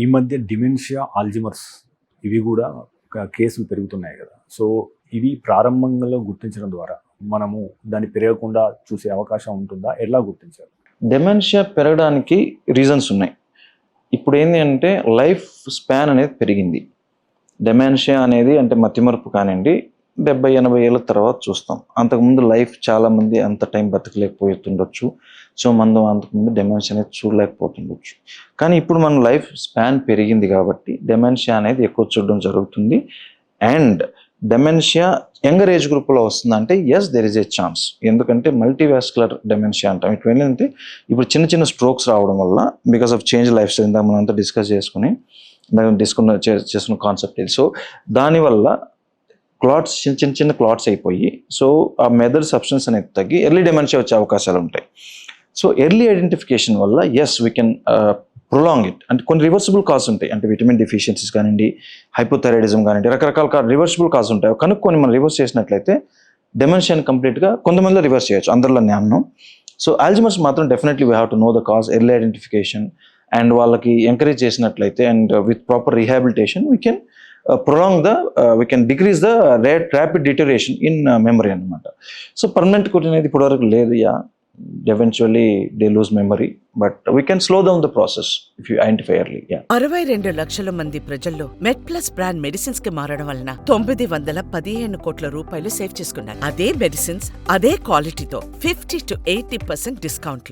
ఈ మధ్య dementia, Alzheimer's ఇవి గూడా కేసులు పెరుగుతున్నాయి గదా! సో, ఇవి ప్రారంభంలో గుర్తించడం ద్వారా మనము దాన్ని పెరగకుండా చూసే అవకాశం ఉంటుందా? ఎలా గుర్తించాలి? డెమెన్షియా పెరగడానికి రీజన్స్ ఉన్నాయి. ఇప్పుడేంది అంటే లైఫ్ స్పాన్ అనేది పెరిగింది. డెమెన్షియా అనేది అంటే మతిమరుపు కానివ్వండి 70, 80 ఏళ్ళ తర్వాత చూస్తాం. అంతకుముందు లైఫ్ చాలామంది అంత టైం బతకలేకపోతుండొచ్చు. సో, మనం అంతకుముందు డెమెన్షియా అనేది చూడలేకపోతుండొచ్చు. కానీ ఇప్పుడు మన లైఫ్ స్పాన్ పెరిగింది కాబట్టి డెమెన్షియా అనేది ఎక్కువ చూడడం జరుగుతుంది. అండ్ డెమెన్షియా యంగర్ ఏజ్ గ్రూప్లో వస్తుందంటే yes there is a chance. ఎందుకంటే మల్టీవాస్కులర్ డెమెన్షియా అంటాం. ఇటు ఏంటంటే ఇప్పుడు చిన్న చిన్న స్ట్రోక్స్ రావడం వల్ల because of change life style ఇందాక మనం అంతా డిస్కస్ చేసుకున్న కాన్సెప్ట్ ఇది. సో దానివల్ల క్లాట్స్ చిన్న క్లాట్స్ అయిపోయి సో ఆ మెదడు సబ్స్టెన్స్ అనేది తగ్గి ఎర్లీ డెమెన్షియా వచ్చే అవకాశాలు ఉంటాయి. సో ఎర్లీ ఐడెంటిఫికేషన్ వల్ల yes we can prolong it. అంటే కొన్ని రివర్సిబుల్ కాజ్ ఉంటాయి. అంటే విటమిన్ డెఫిషియన్సీస్ కానివ్వండి, హైపోథైరాయిడిజం కానివ్వండి, రకరకాల రివర్సిబుల్ కాజ్ ఉంటాయి. కనుక్కొని మనం రివర్స్ చేసినట్లయితే డెమెన్షియాని కంప్లీట్గా కొంతమందిలో రివర్స్ చేయొచ్చు, అందరిలో నేను. సో ఆల్జిమర్స్ మాత్రం definitely we have to know the cause, early identification and వాళ్ళకి ఎంకరేజ్ చేసినట్లయితే and with proper rehabilitation we can we can decrease the rapid deterioration in memory అన్నమాట. సో పర్మనెంట్ క్యూర్ అనేది ఇప్పటివరకు లేదు. Eventually they lose memory, but we can slow down the process if you identify early. 62 లక్షల మంది ప్రజల్లో MedPlus brand medicines కి మారడం వలన 915 కోట్ల రూపాయలు సేవ్ చేసుకున్నారు. అదే మెడిసిన్స్ అదే క్వాలిటీతో 50 to 80% డిస్కౌంట్.